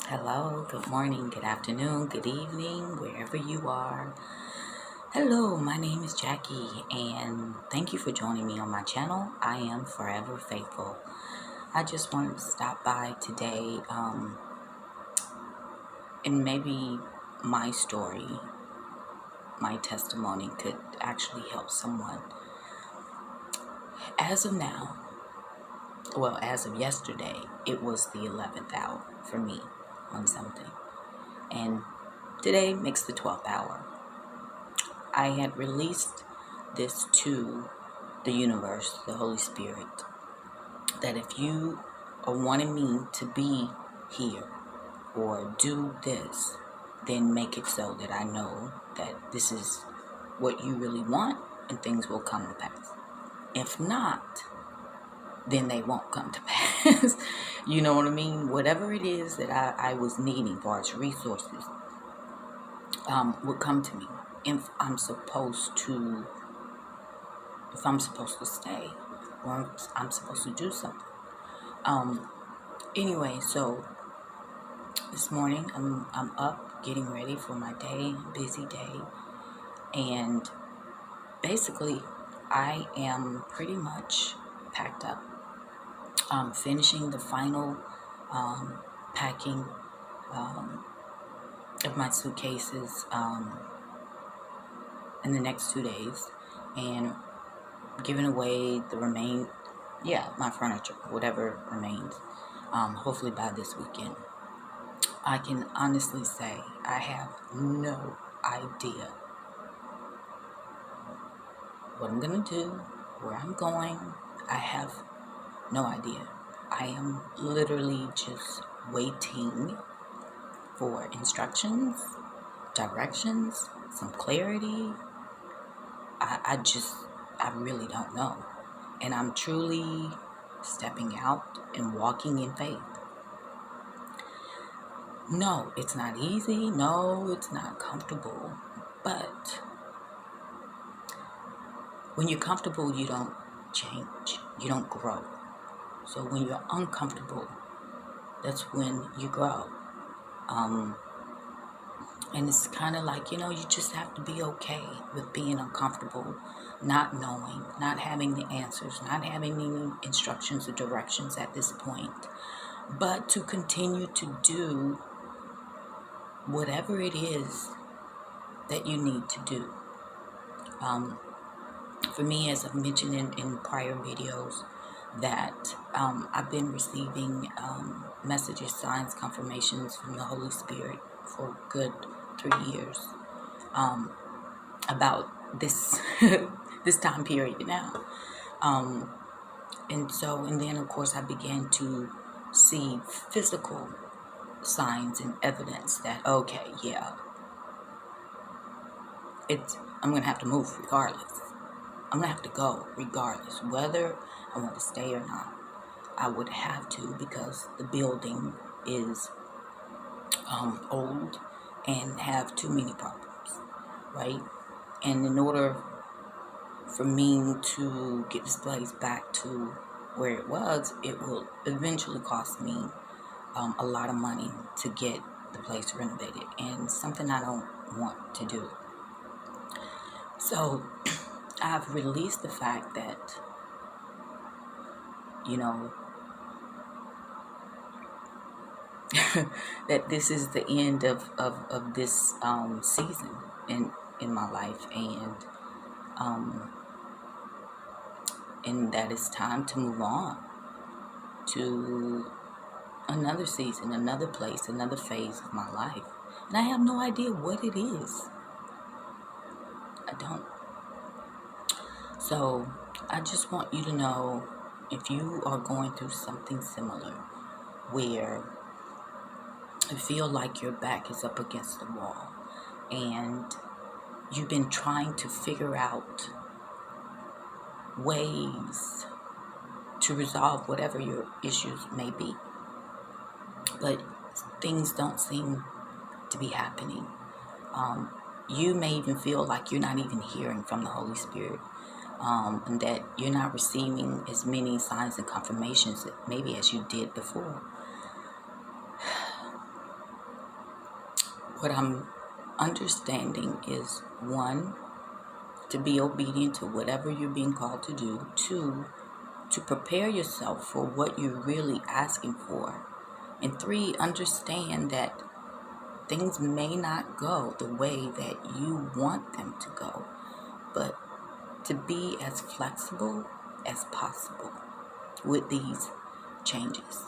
Hello, good morning, good afternoon, good evening, wherever you are. Hello, my name is Jackie, and thank you for joining me on my channel. I am forever faithful. I just wanted to stop by today, and maybe my story, my testimony could actually help someone. As of now, as of yesterday, it was the 11th hour for me on something, and today makes the 12th hour. I had released this to the universe, the Holy Spirit, that if you are wanting me to be here or do this, then make it so that I know that this is what you really want and things will come to pass. If not, then they won't come to pass. You know what I mean? Whatever it is that I was needing for as resources would come to me if I'm supposed to stay or I'm supposed to do something. Anyway, so this morning I'm up getting ready for my day, busy day, and basically I am pretty much packed up. Finishing the final packing of my suitcases in the next 2 days, and giving away my furniture, whatever remains, hopefully by this weekend. I can honestly say I have no idea what I'm going to do, where I'm going. I have no idea. I am literally just waiting for instructions, directions, some clarity. I really don't know. And I'm truly stepping out and walking in faith. No, it's not easy. No, it's not comfortable. But when you're comfortable, you don't change. You don't grow. So when you're uncomfortable, that's when you grow. And it's kind of like, you just have to be okay with being uncomfortable, not knowing, not having the answers, not having any instructions or directions at this point, but to continue to do whatever it is that you need to do. For me, as I've mentioned in prior videos, that I've been receiving messages, signs, confirmations from the Holy Spirit for a good 3 years about this this time period now. And then of course I began to see physical signs and evidence that, okay, yeah, I'm going to have to move regardless. I'm going to have to go regardless, whether I want to stay or not. I would have to, because the building is old and have too many problems, right? And in order for me to get this place back to where it was, it will eventually cost me a lot of money to get the place renovated, and something I don't want to do. So I've released the fact that, that this is the end of this season in my life, and that it's time to move on to another season, another place, another phase of my life. And I have no idea what it is. I don't. So I just want you to know, if you are going through something similar where you feel like your back is up against the wall and you've been trying to figure out ways to resolve whatever your issues may be, but things don't seem to be happening. You may even feel like you're not even hearing from the Holy Spirit, and that you're not receiving as many signs and confirmations maybe as you did before. what I'm understanding is, one, to be obedient to whatever you're being called to do. Two, to prepare yourself for what you're really asking for. And three, understand that things may not go the way that you want them to go, but to be as flexible as possible with these changes.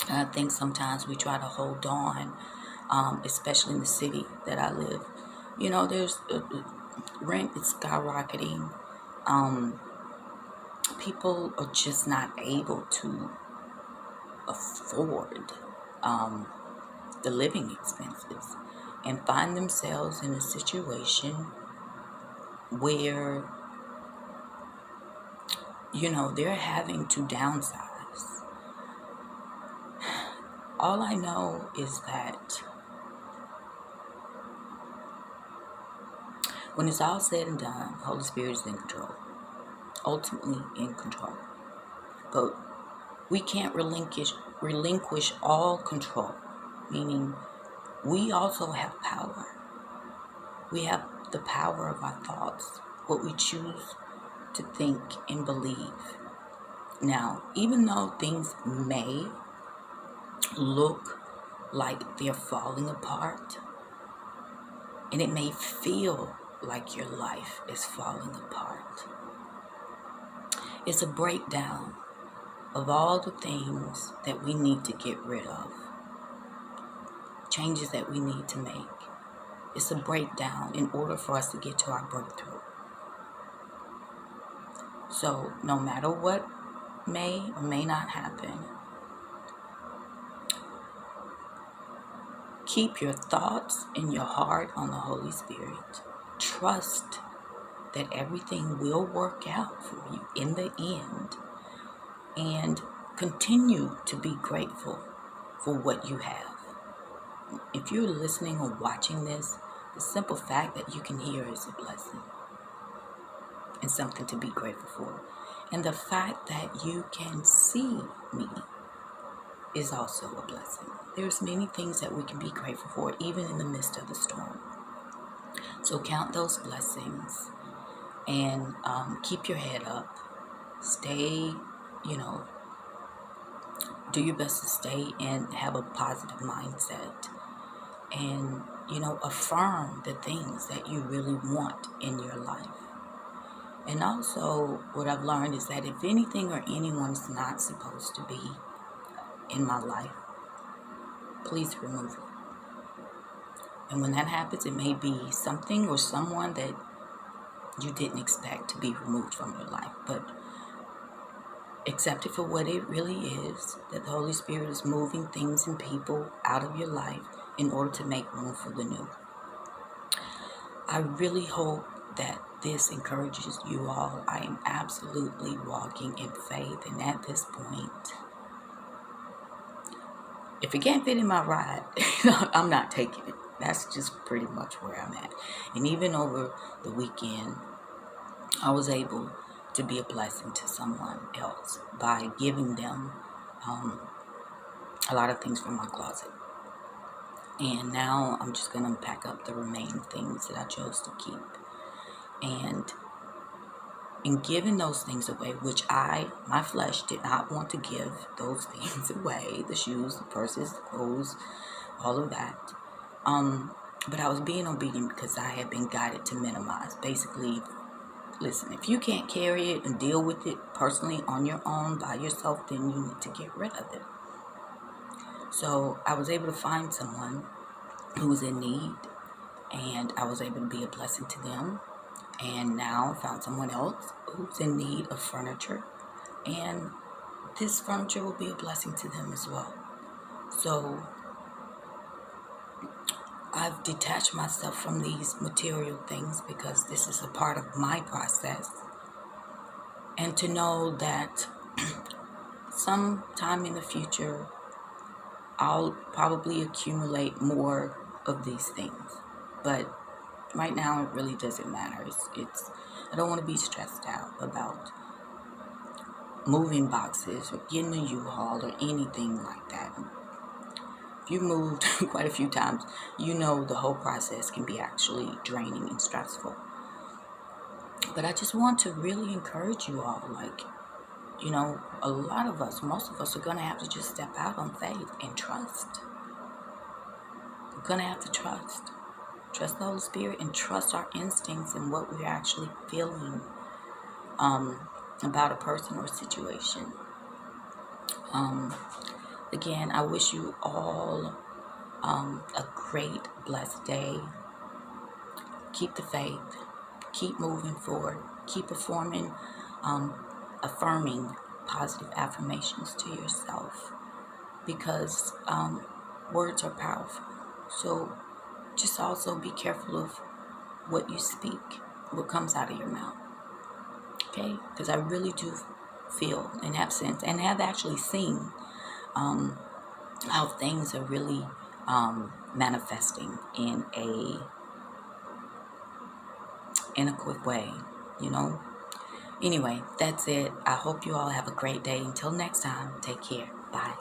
And I think sometimes we try to hold on, especially in the city that I live. There's rent is skyrocketing. People are just not able to afford the living expenses and find themselves in a situation where, they're having to downsize. All I know is that when it's all said and done, Holy Spirit is in control, ultimately in control. But we can't relinquish all control, meaning we also have power. We have the power of our thoughts, what we choose to think and believe. Now, even though things may look like they're falling apart, and it may feel like your life is falling apart, it's a breakdown of all the things that we need to get rid of, changes that we need to make. It's a breakdown in order for us to get to our breakthrough. So no matter what may or may not happen, keep your thoughts and your heart on the Holy Spirit. Trust that everything will work out for you in the end, and continue to be grateful for what you have. If you're listening or watching this, the simple fact that you can hear is a blessing and something to be grateful for. And the fact that you can see me is also a blessing. There's many things that we can be grateful for, even in the midst of the storm. So count those blessings and keep your head up. Stay, do your best to stay and have a positive mindset. And, affirm the things that you really want in your life. And also, what I've learned is that if anything or anyone is not supposed to be in my life, please remove it. And when that happens, it may be something or someone that you didn't expect to be removed from your life. But accept it for what it really is, that the Holy Spirit is moving things and people out of your life in order to make room for the new. I really hope that this encourages you all. I am absolutely walking in faith, and at this point, if it can't fit in my ride, I'm not taking it. That's just pretty much where I'm at. And even over the weekend, I was able to be a blessing to someone else by giving them a lot of things from my closet. And now I'm just going to pack up the remaining things that I chose to keep. And in giving those things away, which my flesh did not want to give those things away, the shoes, the purses, the clothes, all of that. But I was being obedient because I had been guided to minimize. Basically, listen, if you can't carry it and deal with it personally on your own by yourself, then you need to get rid of it. So I was able to find someone who was in need, and I was able to be a blessing to them. And now I found someone else who's in need of furniture, and this furniture will be a blessing to them as well. So I've detached myself from these material things because this is a part of my process. And to know that sometime in the future, I'll probably accumulate more of these things. But right now, it really doesn't matter. I don't want to be stressed out about moving boxes or getting a U-Haul or anything like that. if you moved quite a few times, you know the whole process can be actually draining and stressful. But I just want to really encourage you all, like, a lot of us, most of us are going to have to just step out on faith and trust. We're going to have to trust. Trust the Holy Spirit and trust our instincts and what we're actually feeling about a person or situation. Again, I wish you all a great, blessed day. Keep the faith. Keep moving forward. Keep affirming positive affirmations to yourself, because words are powerful. So just also be careful of what you speak, what comes out of your mouth. Okay? Because I really do feel and have sense and have actually seen how things are really manifesting in a quick way, Anyway, that's it. I hope you all have a great day. Until next time, take care. Bye.